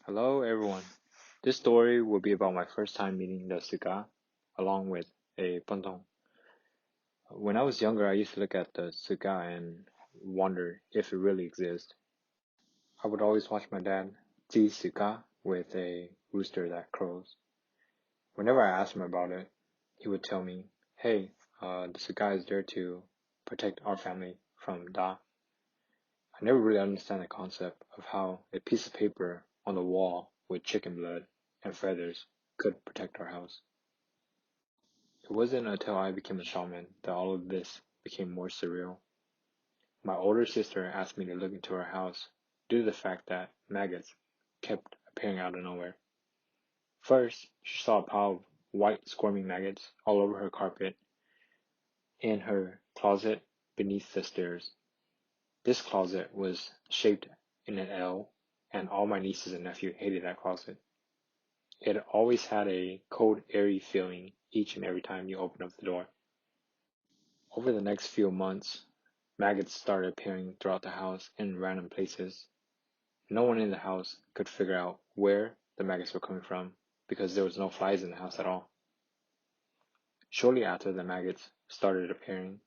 Hello everyone. This story will be about my first time meeting the suka along with a pontong. When I was younger, I used to look at the suka and wonder if it really exists. I would always watch my dad see suka with a rooster that crows. Whenever I asked him about it, he would tell me, hey, the suka is there to protect our family from da. I never really understand the concept of how a piece of paper on the wall with chicken blood and feathers could protect our house. It wasn't until I became a shaman that all of this became more surreal. My older sister asked me to look into her house due to the fact that maggots kept appearing out of nowhere. First, she saw a pile of white squirming maggots all over her carpet in her closet beneath the stairs. This closet was shaped in an L, and all my nieces and nephew hated that closet. It always had a cold, airy feeling each and every time you opened up the door. Over the next few months, maggots started appearing throughout the house in random places. No one in the house could figure out where the maggots were coming from because there was no flies in the house at all. Shortly after the maggots started appearing,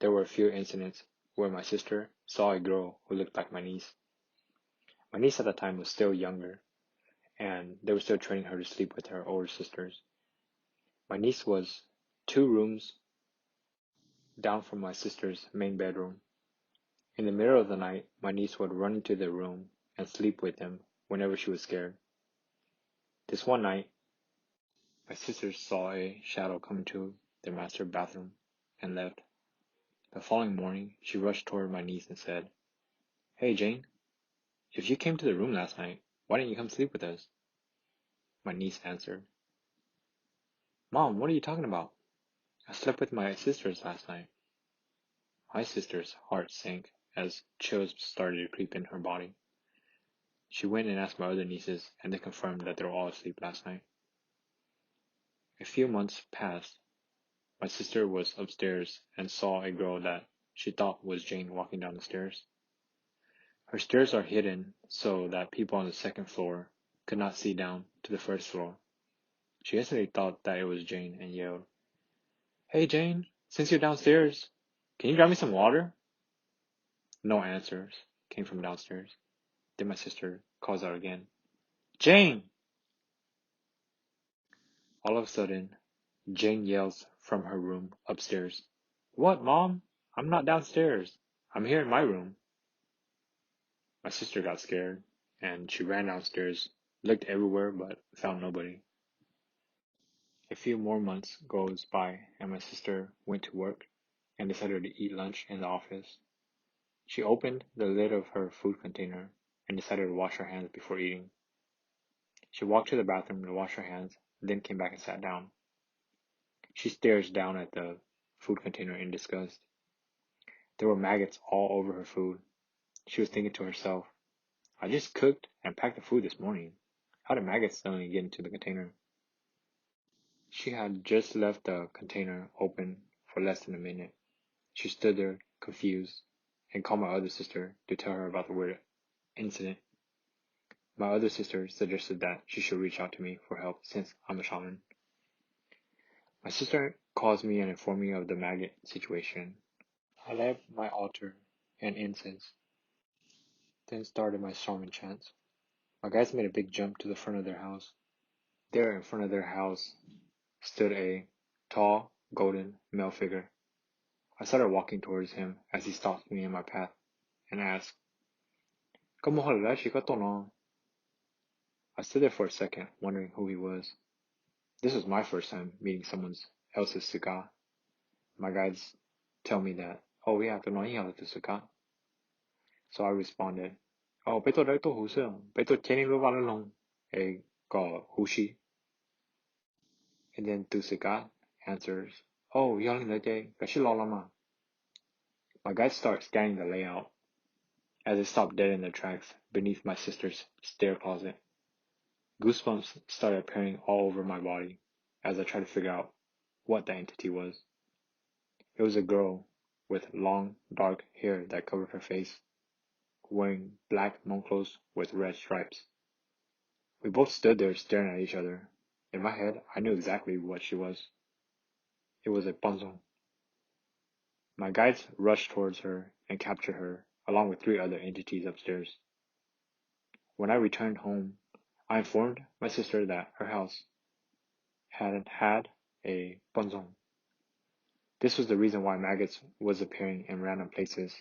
there were a few incidents where my sister saw a girl who looked like my niece. My niece at the time was still younger, and they were still training her to sleep with her older sisters. My niece was 2 rooms down from my sister's main bedroom. In the middle of the night, my niece would run into the room and sleep with them whenever she was scared. This one night, my sisters saw a shadow come into their master bathroom and left. The following morning, she rushed toward my niece and said, "Hey, Jane, if you came to the room last night, why didn't you come sleep with us?" My niece answered, "Mom, what are you talking about? I slept with my sisters last night." My sister's heart sank as chills started to creep in her body. She went and asked my other nieces, and they confirmed that they were all asleep last night. A few months passed. My sister was upstairs and saw a girl that she thought was Jane walking down the stairs. Her stairs are hidden so that people on the second floor could not see down to the first floor. She instantly thought that it was Jane and yelled, "Hey Jane, since you're downstairs, can you grab me some water?" No answers came from downstairs. Then my sister calls out again, "Jane!" All of a sudden, Jane yells from her room upstairs, "What, Mom? I'm not downstairs. I'm here in my room." My sister got scared, and she ran downstairs, looked everywhere, but found nobody. A few more months goes by, and my sister went to work and decided to eat lunch in the office. She opened the lid of her food container and decided to wash her hands before eating. She walked to the bathroom to wash her hands, then came back and sat down. She stares down at the food container in disgust. There were maggots all over her food. She was thinking to herself, "I just cooked and packed the food this morning. How did maggots suddenly get into the container?" She had just left the container open for less than a minute. She stood there, confused, and called my other sister to tell her about the weird incident. My other sister suggested that she should reach out to me for help since I'm a shaman. My sister calls me and informs me of the maggot situation. I left my altar and incense, then started my shaman chants. My guys made a big jump to the front of their house. There in front of their house stood a tall, golden male figure. I started walking towards him as he stopped me in my path and asked, "¿Cómo hablas, chico? I stood there for a second, wondering who he was. This was my first time meeting someone else's suka. My guides tell me that, "Oh yeah, to know to suka." So I responded, "Oh, beto recto husa, beto tiene lo valalong, a go hushi." And then Tusika answers, "Oh, young lady, lama." My guides start scanning the layout as they stop dead in their tracks beneath my sister's stair closet. Goosebumps started appearing all over my body as I tried to figure out what the entity was. It was a girl with long, dark hair that covered her face, wearing black Hmong clothes with red stripes. We both stood there staring at each other. In my head, I knew exactly what she was. It was a bonzong. My guides rushed towards her and captured her, along with 3 other entities upstairs. When I returned home, I informed my sister that her house had a bonzong. This was the reason why maggots was appearing in random places.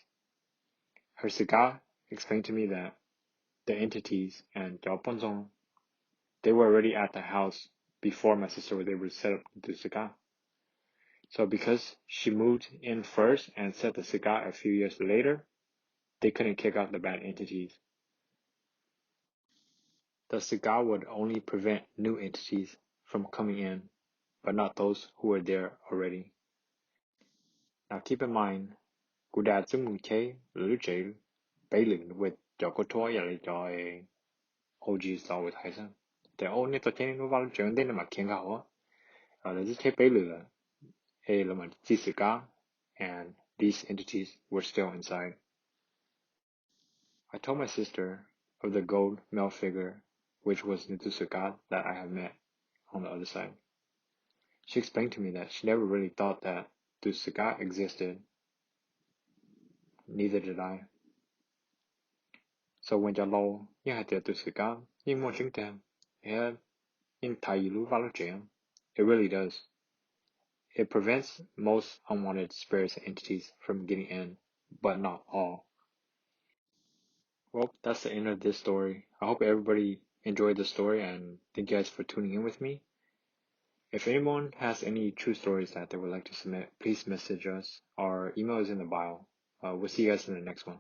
Her cigar explained to me that the entities and Yao bonzong, they were already at the house before my sister was able to set up the cigar. So because she moved in first and set the cigar a few years later, they couldn't kick out the bad entities. The cigar would only prevent new entities from coming in, but not those who were there already. Now keep in mind, cô đã zum mù chế lữ chế bấy lửng with cho cô thua ya lại cho OG so with Tyson. The only to change no vào trường đến mà kiên gạo á. Là chỉ chế bấy lửng là mà chỉ cigar and these entities were still inside. I told my sister of the gold male figure, which was Nitusuka that I had met on the other side. She explained to me that she never really thought that Tusuka existed. Neither did I. So when Jalo you had the Tusuka, you more drink them. Yeah, in Tailu Valojam. It really does. It prevents most unwanted spirits and entities from getting in, but not all. Well, that's the end of this story. I hope everybody enjoyed the story and thank you guys for tuning in with me. If anyone has any true stories that they would like to submit, please message us. Our email is in the bio. We'll see you guys in the next one.